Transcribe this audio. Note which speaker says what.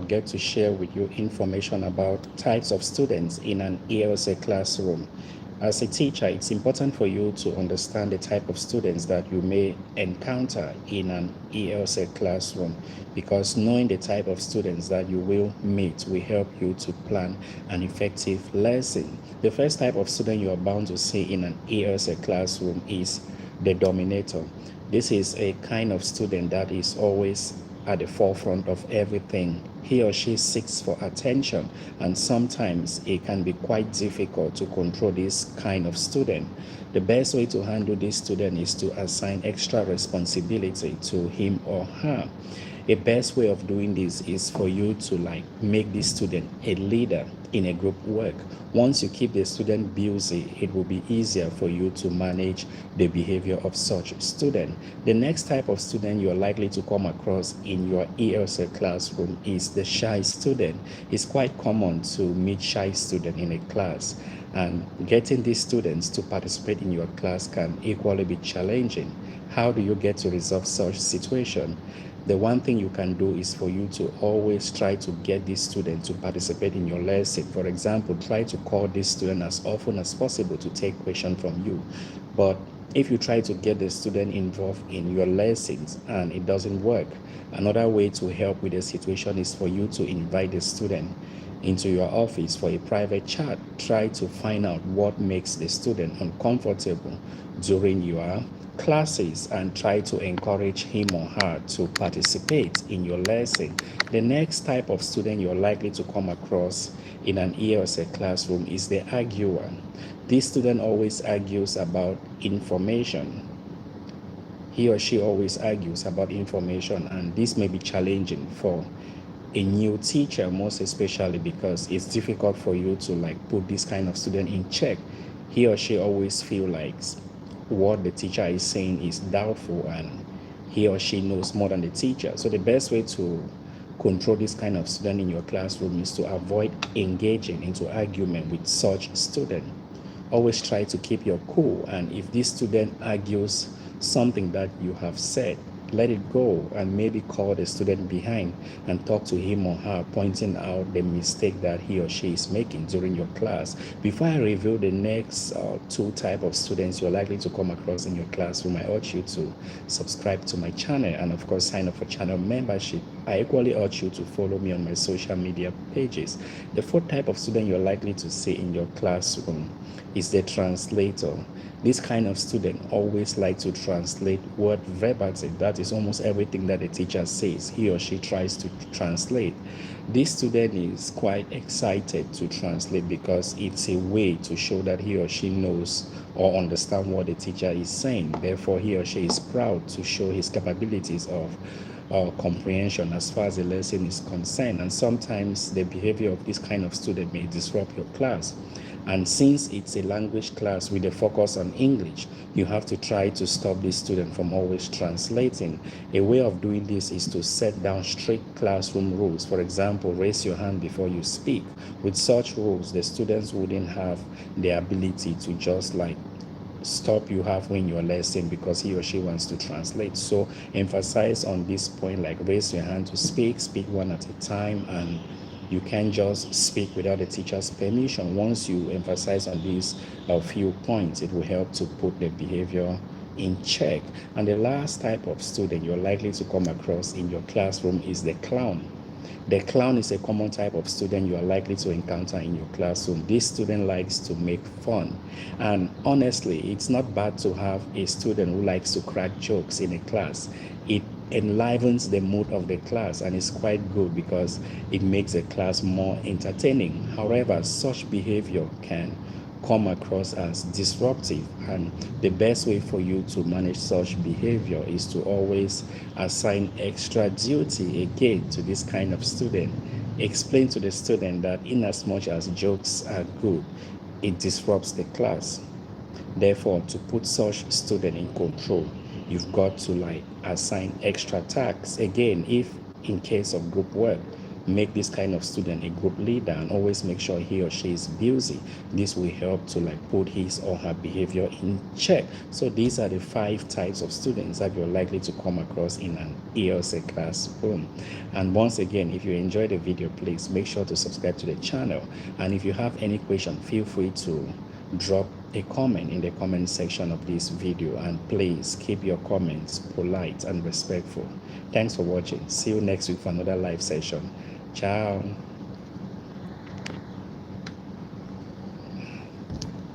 Speaker 1: forget to share with you information about types of students in an ESL classroom. As a teacher, it's important for you to understand the type of students that you may encounter in an ESL classroom, because knowing the type of students that you will meet will help you to plan an effective lesson. The first type of student you are bound to see in an ESL classroom is the dominator. This is a kind of student that is always at the forefront of everything. He or she seeks for attention, and sometimes it can be quite difficult to control this kind of student. The best way to handle this student is to assign extra responsibility to him or her. A best way of doing this is for you to make this student a leader in a group work. Once you keep the student busy, it will be easier for you to manage the behavior of such student. The next type of student you are likely to come across in your ESL classroom is the shy student. It's quite common to meet shy student in a class, and getting these students to participate in your class can equally be challenging. How do you get to resolve such situation? The one thing you can do is for you to always try to get this student to participate in your lesson. For example, try to call this student as often as possible to take questions from you. But if you try to get the student involved in your lessons and it doesn't work, another way to help with the situation is for you to invite the student into your office for a private chat. Try to find out what makes the student uncomfortable during your classes and try to encourage him or her to participate in your lesson. The next type of student you're likely to come across in an ESL classroom is the arguer. This student always argues about information. He or she always argues about information, and this may be challenging for a new teacher, most especially because it's difficult for you to put this kind of student in check. He or she always feel like what the teacher is saying is doubtful, and he or she knows more than the teacher. So the best way to control this kind of student in your classroom is to avoid engaging into argument with such student. Always try to keep your cool, and if this student argues something that you have said, let it go and maybe call the student behind and talk to him or her, pointing out the mistake that he or she is making during your class. Before I reveal the next two type of students you're likely to come across in your classroom, I urge you to subscribe to my channel and of course sign up for channel membership. I equally urge you to follow me on my social media pages. The fourth type of student you're likely to see in your classroom is the translator. This kind of student always like to translate word verbatim. That is almost everything that the teacher says, he or she tries to translate. This student is quite excited to translate because it's a way to show that he or she knows or understand what the teacher is saying. Therefore, he or she is proud to show his capabilities of comprehension as far as the lesson is concerned. And sometimes the behavior of this kind of student may disrupt your class. And since it's a language class with a focus on English, you have to try to stop this student from always translating. A way of doing this is to set down strict classroom rules. For example, raise your hand before you speak. With such rules, the students wouldn't have the ability to just stop you halfway in your lesson because he or she wants to translate. So emphasize on this point, raise your hand to speak one at a time, and you can't just speak without the teacher's permission. Once you emphasize on these few points, it will help to put the behavior in check. And the last type of student you're likely to come across in your classroom is the clown. The clown is a common type of student you are likely to encounter in your classroom. This student likes to make fun. And honestly, it's not bad to have a student who likes to crack jokes in a class. It enlivens the mood of the class and it's quite good because it makes the class more entertaining. However, such behavior can come across as disruptive, and the best way for you to manage such behavior is to always assign extra duty again to this kind of student. Explain to the student that in as much as jokes are good, it disrupts the class. Therefore, to put such student in control, you've got to assign extra tasks. Again, if in case of group work, make this kind of student a group leader and always make sure he or she is busy. This will help to like put his or her behavior in check. So these are the 5 types of students that you're likely to come across in an ESL classroom. And once again, if you enjoyed the video, please make sure to subscribe to the channel. And if you have any question, feel free to drop a comment in the comment section of this video, and please keep your comments polite and respectful. Thanks for watching. See you next week for another live session. Ciao.